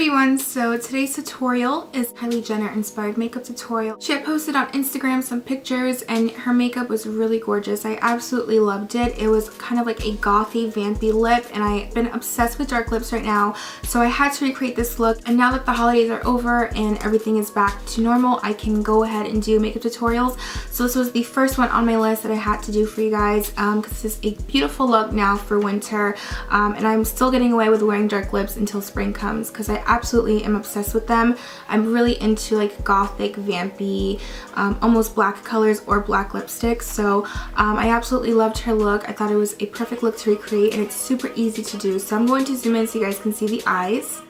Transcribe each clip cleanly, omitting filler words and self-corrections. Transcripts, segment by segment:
everyone, so today's tutorial is Kylie Jenner inspired makeup tutorial. She had posted on Instagram some pictures and her makeup was really gorgeous. I absolutely loved it. It was kind of like a gothy, vampy lip, and I've been obsessed with dark lips right now, so I had to recreate this look. And now that the holidays are over and everything is back to normal, I can go ahead and do makeup tutorials. So this was the first one on my list that I had to do for you guys because this is a beautiful look now for winter, and I'm still getting away with wearing dark lips until spring comes because I absolutely am obsessed with them. I'm really into like gothic, vampy, almost black colors or black lipsticks. So I absolutely loved her look. I thought it was a perfect look to recreate, and it's super easy to do. So I'm going to zoom in so you guys can see the eyes.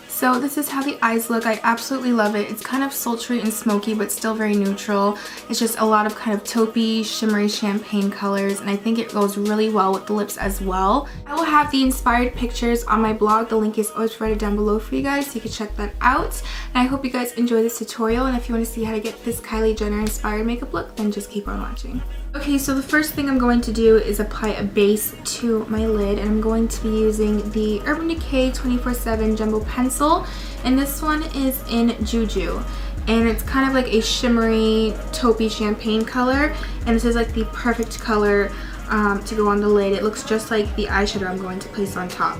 So this is how the eyes look. I absolutely love it. It's kind of sultry and smoky, but still very neutral. It's just a lot of kind of taupey, shimmery champagne colors, and I think it goes really well with the lips as well. I will have the inspired pictures on my blog. The link is always provided down below for you guys, so you can check that out. And I hope you guys enjoy this tutorial, and if you want to see how to get this Kylie Jenner inspired makeup look, then just keep on watching. Okay, so the first thing I'm going to do is apply a base to my lid, and I'm going to be using the Urban Decay 24/7 Jumbo Pencil, and this one is in Juju, and it's kind of like a shimmery taupey champagne color, and this is like the perfect color to go on the lid. It looks just like the eyeshadow I'm going to place on top.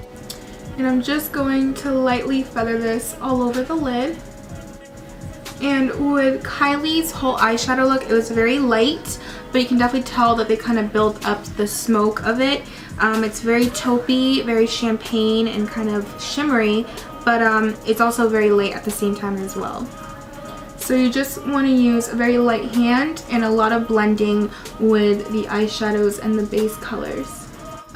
And I'm just going to lightly feather this all over the lid. And with Kylie's whole eyeshadow look, it was very light, but you can definitely tell that they kind of built up the smoke of it. It's very taupey, very champagne, and kind of shimmery, but it's also very light at the same time as well. So you just want to use a very light hand and a lot of blending with the eyeshadows and the base colors.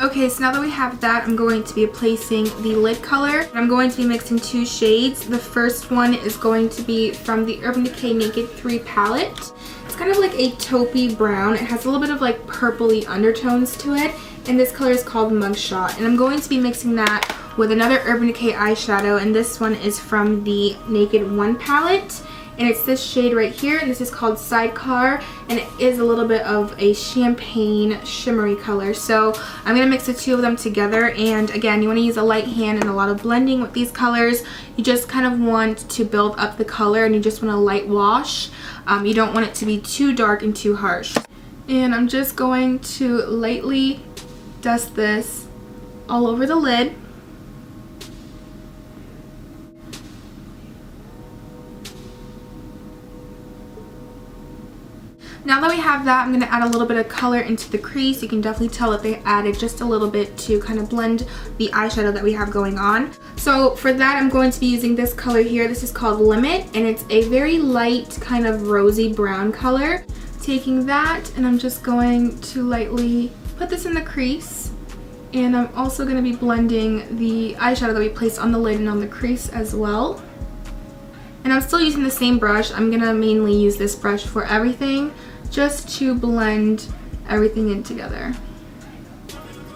Okay, so now that we have that, I'm going to be placing the lid color. I'm going to be mixing two shades. The first one is going to be from the Urban Decay Naked 3 palette. It's kind of like a taupey brown. It has a little bit of like purpley undertones to it, and this color is called Mugshot. And I'm going to be mixing that with another Urban Decay eyeshadow, and this one is from the Naked 1 palette. And it's this shade right here, and this is called Sidecar, and it is a little bit of a champagne shimmery color. So I'm going to mix the two of them together, and again, you want to use a light hand and a lot of blending with these colors. You just kind of want to build up the color, and you just want a light wash. You don't want it to be too dark and too harsh. And I'm just going to lightly dust this all over the lid. Now that we have that, I'm going to add a little bit of color into the crease. You can definitely tell that they added just a little bit to kind of blend the eyeshadow that we have going on. So for that, I'm going to be using this color here. This is called Limit, and it's a very light kind of rosy brown color. Taking that, and I'm just going to lightly put this in the crease. And I'm also going to be blending the eyeshadow that we placed on the lid and on the crease as well. And I'm still using the same brush. I'm going to mainly use this brush for everything, just to blend everything in together.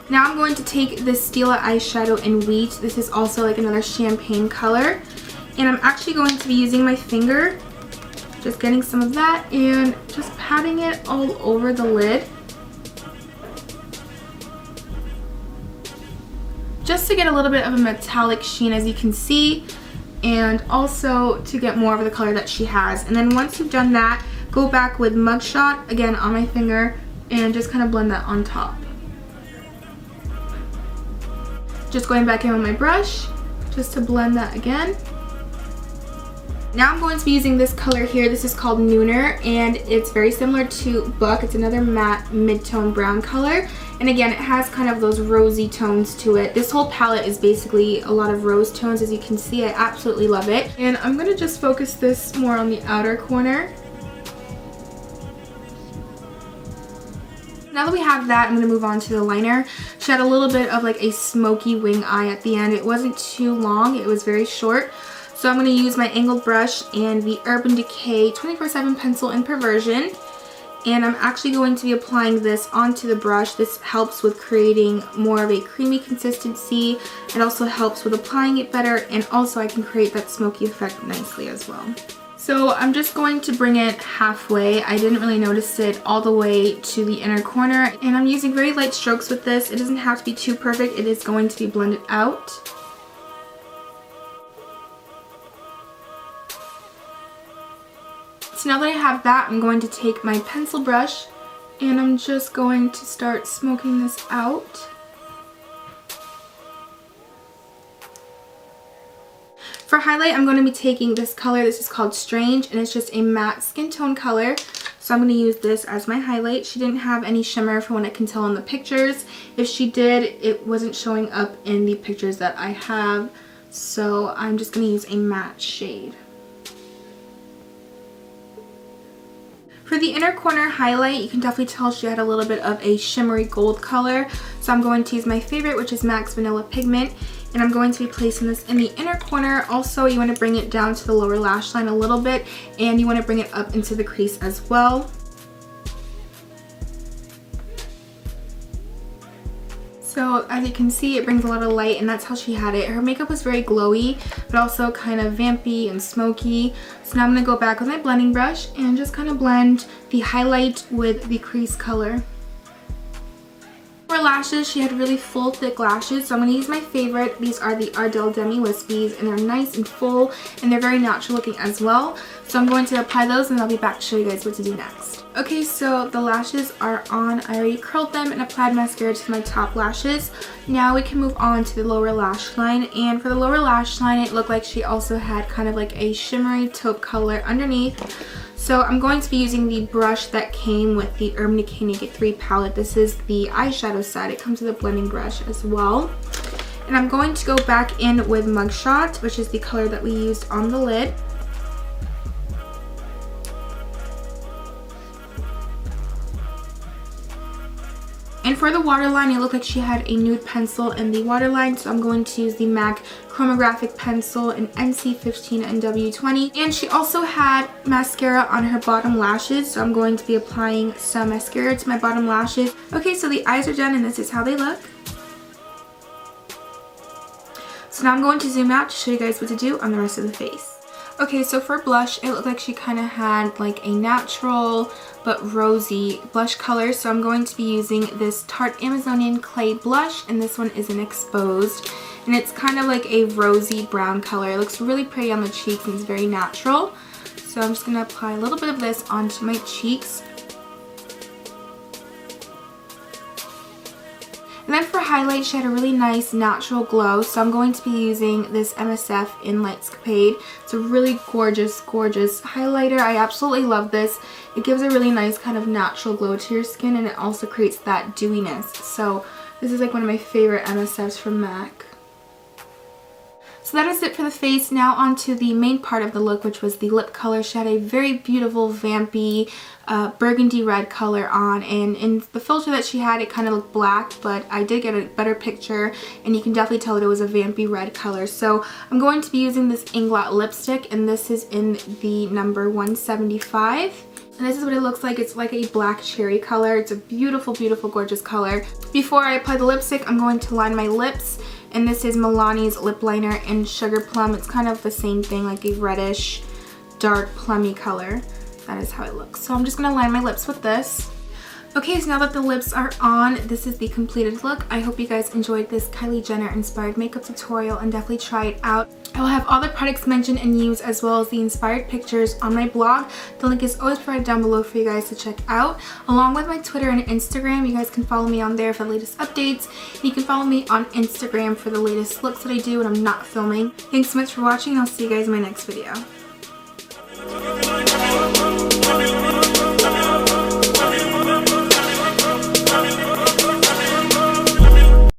Now I'm going to take this Stila eyeshadow in Wheat. This is also like another champagne color. And I'm actually going to be using my finger, just getting some of that and just patting it all over the lid. Just to get a little bit of a metallic sheen, as you can see, and also to get more of the color that she has. And then once you've done that, go back with Mugshot again on my finger and just kind of blend that on top. Just going back in with my brush just to blend that again. Now I'm going to be using this color here. This is called Nooner, and it's very similar to Buck. It's another matte mid-tone brown color. And again, it has kind of those rosy tones to it. This whole palette is basically a lot of rose tones, as you can see. I absolutely love it. And I'm going to just focus this more on the outer corner. Now that we have that, I'm going to move on to the liner. She had a little bit of like a smoky wing eye at the end. It wasn't too long. It was very short. So I'm going to use my angled brush and the Urban Decay 24/7 pencil in Perversion. And I'm actually going to be applying this onto the brush. This helps with creating more of a creamy consistency. It also helps with applying it better, and also I can create that smoky effect nicely as well. So I'm just going to bring it halfway. I didn't really notice it all the way to the inner corner, and I'm using very light strokes with this. It doesn't have to be too perfect. It is going to be blended out. So now that I have that, I'm going to take my pencil brush and I'm just going to start smoking this out. For highlight, I'm going to be taking this color. This is called Strange, and it's just a matte skin tone color. So I'm going to use this as my highlight. She didn't have any shimmer from what I can tell in the pictures. If she did, it wasn't showing up in the pictures that I have. So I'm just going to use a matte shade. For the inner corner highlight, you can definitely tell she had a little bit of a shimmery gold color. So I'm going to use my favorite, which is MAC's Vanilla Pigment. And I'm going to be placing this in the inner corner. Also, you want to bring it down to the lower lash line a little bit, and you want to bring it up into the crease as well. So as you can see, it brings a lot of light, and that's how she had it. Her makeup was very glowy, but also kind of vampy and smoky. So now I'm going to go back with my blending brush and just kind of blend the highlight with the crease color. For lashes, she had really full, thick lashes, so I'm going to use my favorite. These are the Ardell Demi Wispies, and they're nice and full, and they're very natural looking as well. So I'm going to apply those, and I'll be back to show you guys what to do next. Okay, so the lashes are on. I already curled them and applied mascara to my top lashes. Now we can move on to the lower lash line, and for the lower lash line, it looked like she also had kind of like a shimmery taupe color underneath. So I'm going to be using the brush that came with the Urban Decay Naked 3 palette. This is the eyeshadow set. It comes with a blending brush as well. And I'm going to go back in with Mugshot, which is the color that we used on the lid. And for the waterline, it looked like she had a nude pencil in the waterline, so I'm going to use the MAC Chromographic Pencil in NC15 and W20. And she also had mascara on her bottom lashes, so I'm going to be applying some mascara to my bottom lashes. Okay, so the eyes are done, and this is how they look. So now I'm going to zoom out to show you guys what to do on the rest of the face. Okay, so for blush, it looked like she kind of had like a natural but rosy blush color. So I'm going to be using this Tarte Amazonian Clay blush, and this one is an exposed. And it's kind of like a rosy brown color. It looks really pretty on the cheeks and it's very natural. So I'm just going to apply a little bit of this onto my cheeks. And then for highlight, she had a really nice natural glow, so I'm going to be using this MSF in Lightscapade. It's a really gorgeous, gorgeous highlighter. I absolutely love this. It gives a really nice kind of natural glow to your skin, and it also creates that dewiness. So this is like one of my favorite MSFs from MAC. So that is it for the face. Now onto the main part of the look, which was the lip color. She had a very beautiful vampy burgundy red color on, and in the filter that she had, it kind of looked black, but I did get a better picture and you can definitely tell that it was a vampy red color. So I'm going to be using this Inglot lipstick, and this is in the number 175. And this is what it looks like. It's like a black cherry color. It's a beautiful, beautiful, gorgeous color. Before I apply the lipstick, I'm going to line my lips. And this is Milani's lip liner in Sugar Plum. It's kind of the same thing, like a reddish, dark, plummy color. That is how it looks. So I'm just going to line my lips with this. Okay, so now that the lips are on, this is the completed look. I hope you guys enjoyed this Kylie Jenner inspired makeup tutorial, and definitely try it out. I will have all the products mentioned and used, as well as the inspired pictures, on my blog. The link is always provided down below for you guys to check out, along with my Twitter and Instagram. You guys can follow me on there for the latest updates. And you can follow me on Instagram for the latest looks that I do when I'm not filming. Thanks so much for watching, and I'll see you guys in my next video.